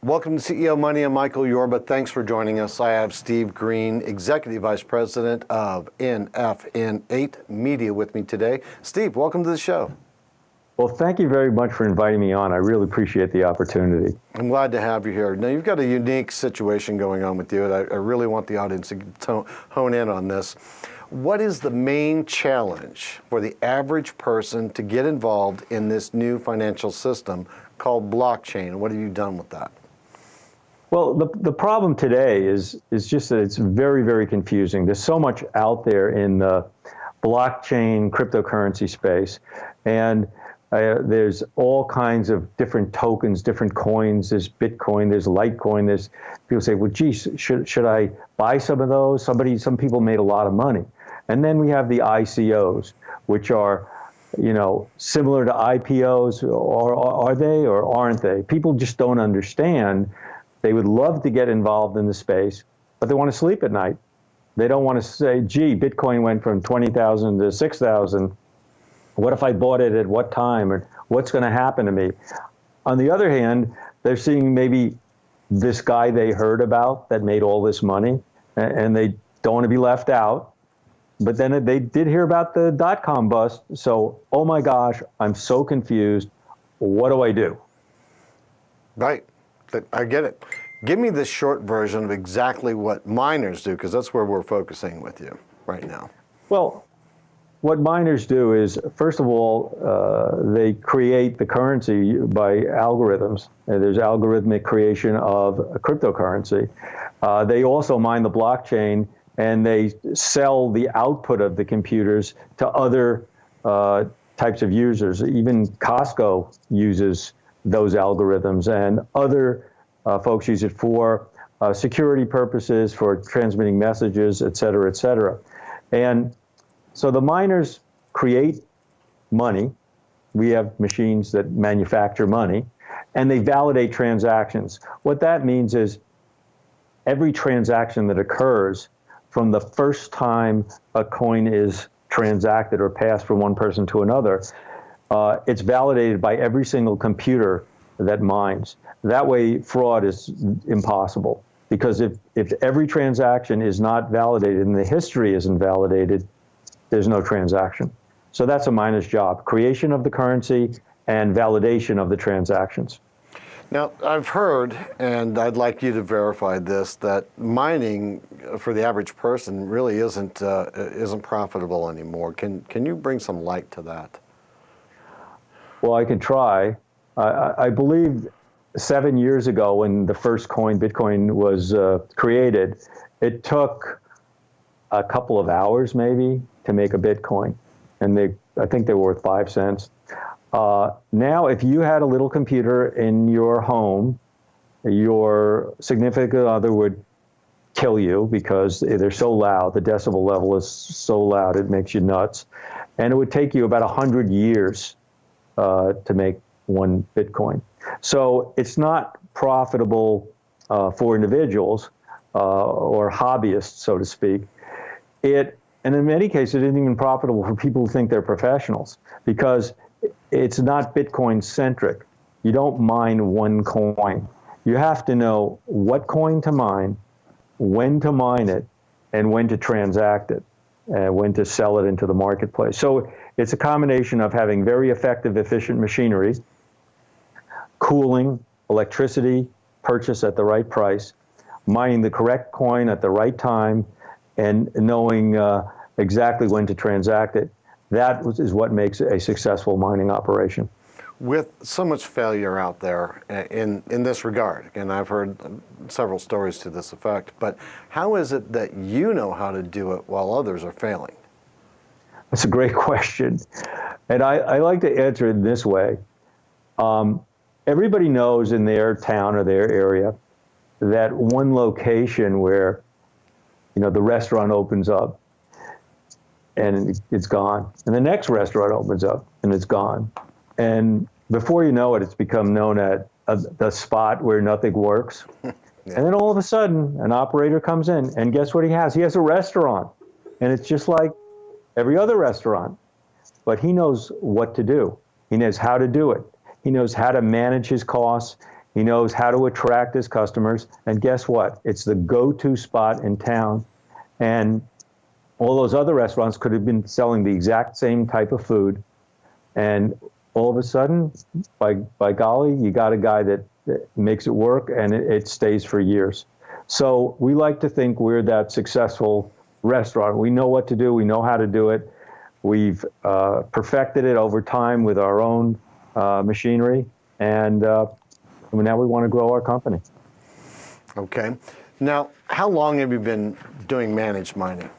Welcome to CEO Money. I'm Michael Yorba. Thanks for joining us. I have Steve Greene, Executive Vice President of NFN8 Media with me today. Steve, welcome to the show. Well, thank you very much for inviting me on. I really appreciate the opportunity. I'm glad to have you here. Now, you've got a unique situation going on with you, and I really want the audience to hone in on this. What is the main challenge for the average person to get involved in this new financial system called blockchain? What have you done with that? Well, the problem today is just that it's very, very confusing. There's so much out there in the blockchain cryptocurrency space, and there's all kinds of different tokens, different coins. There's Bitcoin, there's Litecoin. There's people say, well, geez, should I buy some of those? Some people made a lot of money. And then we have the ICOs, which are, similar to IPOs, or are they or aren't they? People just don't understand. They would love to get involved in the space, but they want to sleep at night. They don't want to say, gee, Bitcoin went from 20,000 to 6,000. What if I bought it at what time, or what's going to happen to me? On the other hand, they're seeing maybe this guy they heard about that made all this money, and they don't want to be left out. But then they did hear about the dot-com bust. So, oh my gosh, I'm so confused. What do I do? Right. I get it. Give me the short version of exactly what miners do, because that's where we're focusing with you right now. Well, what miners do is, first of all, they create the currency by algorithms. There's algorithmic creation of a cryptocurrency. They also mine the blockchain, and they sell the output of the computers to other types of users. Even Costco uses those algorithms, and other folks use it for security purposes, for transmitting messages, et cetera, et cetera. And so the miners create money. We have machines that manufacture money, and they validate transactions. What that means is every transaction that occurs from the first time a coin is transacted or passed from one person to another, it's validated by every single computer that mines. That way, fraud is impossible, because if every transaction is not validated and the history isn't validated, there's no transaction. So that's a miner's job: creation of the currency and validation of the transactions. Now, I've heard, and I'd like you to verify this, that mining for the average person really isn't profitable anymore. Can you bring some light to that? Well, I can try. I believe 7 years ago, when the first coin, Bitcoin, was created, it took a couple of hours maybe to make a Bitcoin, and I think they were worth 5 cents. Now, if you had a little computer in your home, your significant other would kill you because they're so loud. The decibel level is so loud, it makes you nuts. And it would take you about 100 years to make one Bitcoin. So it's not profitable for individuals or hobbyists, so to speak. And in many cases, it isn't even profitable for people who think they're professionals, because it's not Bitcoin centric. You don't mine one coin. You have to know what coin to mine, when to mine it, and when to transact it, and when to sell it into the marketplace. So it's a combination of having very effective, efficient machinery, cooling, electricity, purchase at the right price, mining the correct coin at the right time, and knowing exactly when to transact it. That is what makes a successful mining operation. With so much failure out there in this regard, and I've heard several stories to this effect, but how is it that you know how to do it while others are failing? That's a great question. And I like to answer it this way. Everybody knows in their town or their area that one location where the restaurant opens up and it's gone. And the next restaurant opens up and it's gone. And before you know it, it's become known as the spot where nothing works. Yeah. And then all of a sudden, an operator comes in, and guess what he has? He has a restaurant. And it's just like every other restaurant. But he knows what to do. He knows how to do it. He knows how to manage his costs. He knows how to attract his customers. And guess what? It's the go-to spot in town. And all those other restaurants could have been selling the exact same type of food. And all of a sudden, by golly, you got a guy that makes it work, and it stays for years. So we like to think we're that successful restaurant. We know what to do. We know how to do it. We've perfected it over time with our own machinery, and now we want to grow our company. Okay. Now, how long have you been doing managed mining?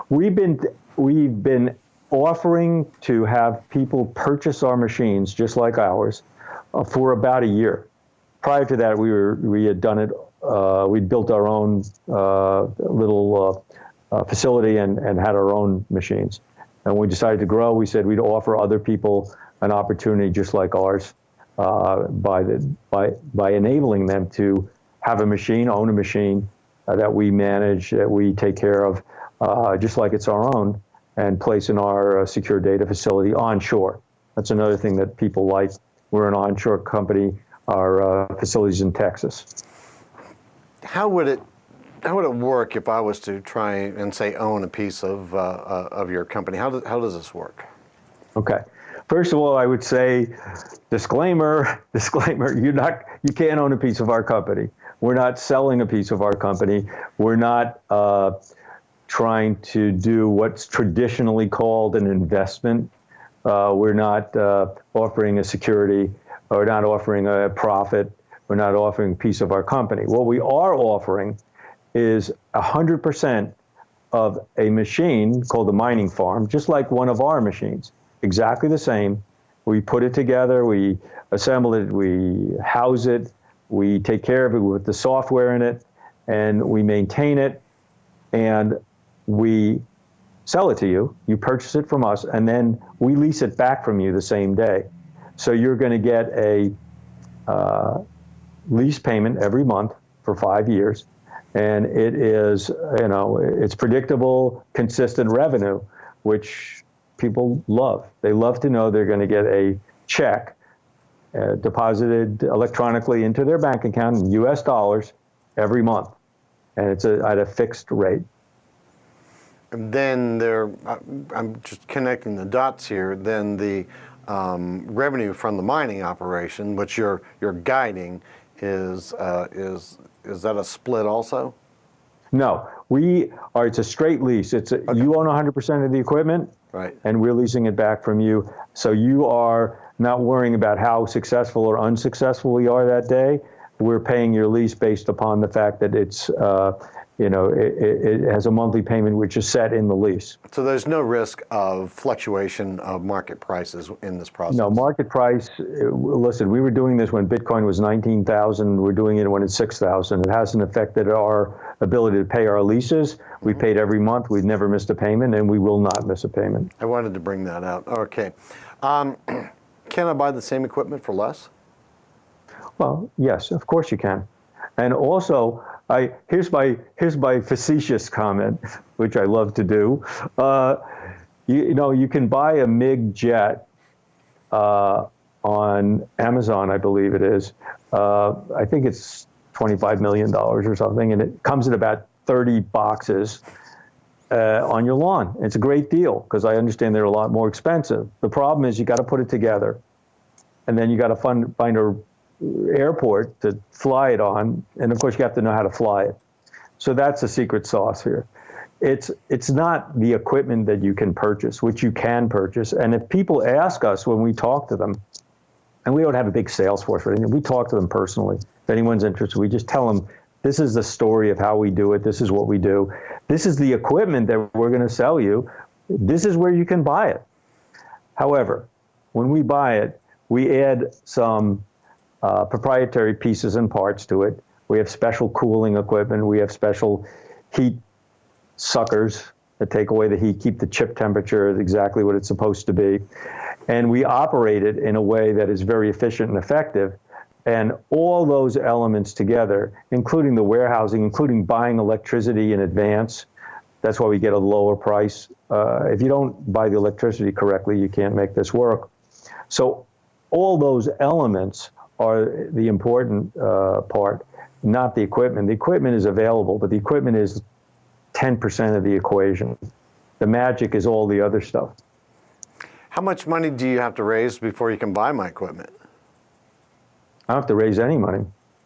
We've been offering to have people purchase our machines just like ours for about a year. Prior to that, we had done it. We'd built our own little facility and had our own machines. And when we decided to grow, we said we'd offer other people an opportunity just like ours by enabling them to have a machine, own a machine that we manage, that we take care of, just like it's our own, and place in our secure data facility onshore. That's another thing that people like. We're an onshore company. Our facility's in Texas. How would it work if I was to try and say own a piece of your company? How does this work? Okay. First of all, I would say, disclaimer, you can't own a piece of our company. We're not selling a piece of our company. We're not trying to do what's traditionally called an investment. We're not offering a security. We're not offering a profit. We're not offering a piece of our company. What we are offering is 100% of a machine called a mining farm, just like one of our machines, exactly the same. We put it together, we assemble it, we house it, we take care of it with the software in it, and we maintain it, and we sell it to you. You purchase it from us, and then we lease it back from you the same day. So you're going to get a lease payment every month for 5 years, and it is, it's predictable, consistent revenue, which people love. They love to know they're going to get a check deposited electronically into their bank account in U.S. dollars every month, and it's at a fixed rate. And then I'm just connecting the dots here. Then the revenue from the mining operation, which you're guiding, is that a split also? No, it's a straight lease. Okay. You own 100% of the equipment, right? And we're leasing it back from you. So you are not worrying about how successful or unsuccessful we are that day. We're paying your lease based upon the fact that it's it has a monthly payment which is set in the lease. So there's no risk of fluctuation of market prices in this process? No, market price, listen, we were doing this when Bitcoin was 19,000. We're doing it when it's 6,000. It hasn't affected our ability to pay our leases. We paid every month. We've never missed a payment, and we will not miss a payment. I wanted to bring that out. Okay. Can I buy the same equipment for less? Well, yes, of course you can. And also, here's my facetious comment, which I love to do. You can buy a MiG jet on Amazon, I believe it is. I think it's $25 million or something, and it comes in about 30 boxes on your lawn. It's a great deal because I understand they're a lot more expensive. The problem is you got to put it together, and then you got to find a airport to fly it on, and of course you have to know how to fly it. So that's the secret sauce here. It's not the equipment that you can purchase, which you can purchase. And if people ask us when we talk to them, and we don't have a big sales force for anything, we talk to them personally. If anyone's interested, we just tell them, this is the story of how we do it. This is what we do. This is the equipment that we're going to sell you. This is where you can buy it. However, when we buy it, we add some proprietary pieces and parts to it. We have special cooling equipment. We have special heat suckers that take away the heat, keep the chip temperature exactly what it's supposed to be. And we operate it in a way that is very efficient and effective. And all those elements together, including the warehousing, including buying electricity in advance, that's why we get a lower price. If you don't buy the electricity correctly, you can't make this work. So all those elements are the important part, not the equipment. The equipment is available, but the equipment is 10% of the equation. The magic is all the other stuff. How much money do you have to raise before you can buy my equipment? I don't have to raise any money,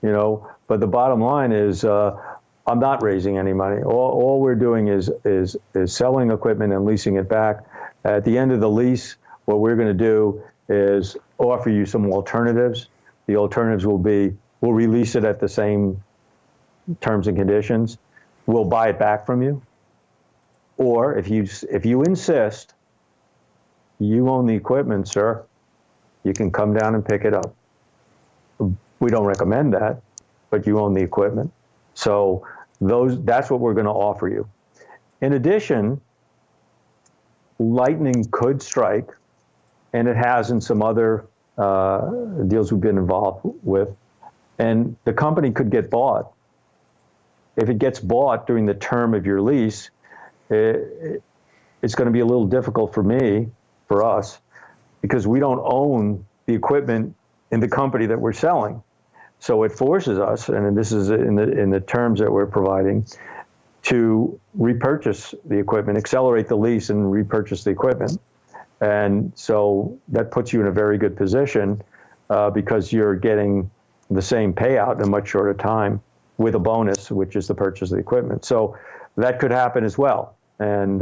you know, but the bottom line is I'm not raising any money. All we're doing is selling equipment and leasing it back. At the end of the lease, what we're going to do is offer you some alternatives. The alternatives will be, we'll release it at the same terms and conditions. We'll buy it back from you. Or if you insist, you own the equipment, sir, you can come down and pick it up. We don't recommend that, but you own the equipment. So that's what we're going to offer you. In addition, lightning could strike, and it has in some other deals we've been involved with, and the company could get bought. If it gets bought during the term of your lease, it's going to be a little difficult for us, because we don't own the equipment in the company that we're selling. So it forces us, and this is in the terms that we're providing, to repurchase the equipment, accelerate the lease and repurchase the equipment. And so that puts you in a very good position because you're getting the same payout in a much shorter time with a bonus, which is the purchase of the equipment. So that could happen as well. And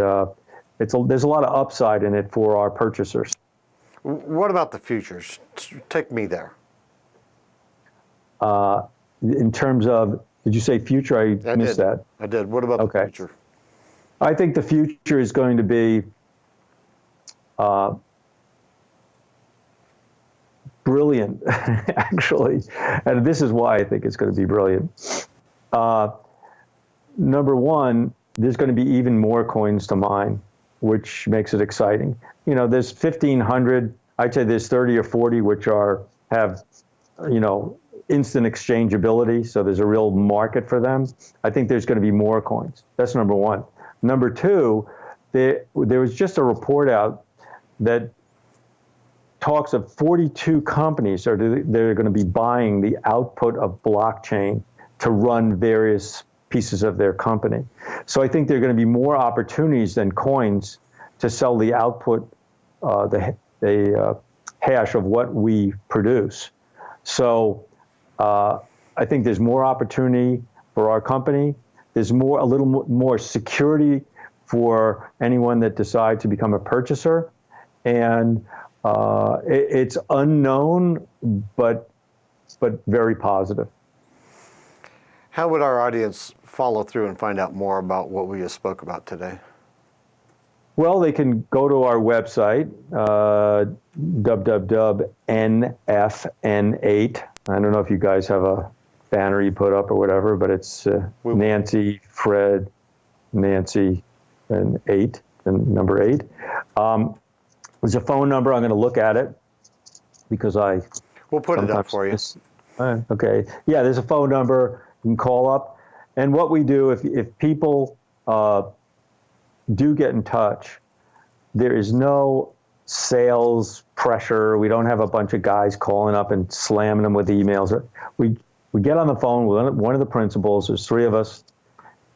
there's a lot of upside in it for our purchasers. What about the futures? Take me there. In terms of, did you say future? I missed that. I did. What about the future? I think the future is going to be brilliant, actually. And this is why I think it's going to be brilliant. Number one, there's going to be even more coins to mine, which makes it exciting. You know, there's 1,500, I'd say there's 30 or 40 which have, you know, instant exchangeability, so there's a real market for them. I think there's going to be more coins. That's number one. Number two, there was just a report out that talks of 42 companies they're going to be buying the output of blockchain to run various pieces of their company. So I think there are going to be more opportunities than coins to sell the output, the hash of what we produce. So I think there's more opportunity for our company. There's a little more security for anyone that decides to become a purchaser. And it's unknown, but very positive. How would our audience follow through and find out more about what we just spoke about today? Well, they can go to our website, www.NFN8. I don't know if you guys have a banner you put up or whatever, but it's Nancy, Fred, Nancy, and 8, and number 8. There's a phone number. I'm going to look at it because we'll put it up for you. Okay. Yeah, there's a phone number. You can call up. And what we do, if people do get in touch, there is no sales pressure. We don't have a bunch of guys calling up and slamming them with emails. We get on the phone with one of the principals. There's 3 of us.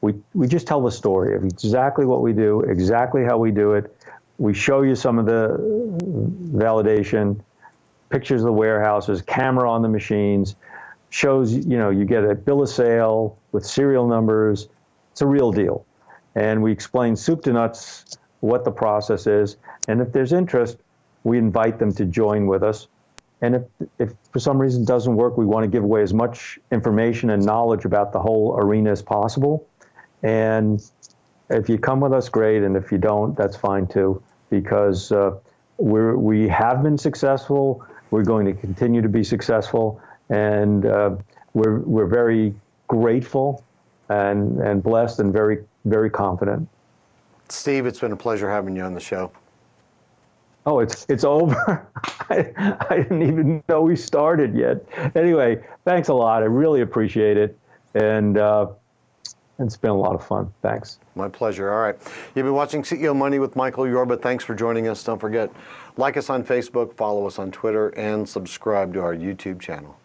We just tell the story of exactly what we do, exactly how we do it. We show you some of the validation, pictures of the warehouses, camera on the machines, shows, you know, you get a bill of sale with serial numbers. It's a real deal. And we explain soup to nuts what the process is. And if there's interest, we invite them to join with us. And if for some reason it doesn't work, we want to give away as much information and knowledge about the whole arena as possible. And if you come with us, great. And if you don't, that's fine too, because we have been successful. We're going to continue to be successful. And we're very grateful and blessed and very, very confident. Steve, it's been a pleasure having you on the show. Oh, it's over. I didn't even know we started yet. Anyway, thanks a lot. I really appreciate it. And It's been a lot of fun. Thanks. My pleasure. All right. You've been watching CEO Money with Michael Yorba. Thanks for joining us. Don't forget, like us on Facebook, follow us on Twitter, and subscribe to our YouTube channel.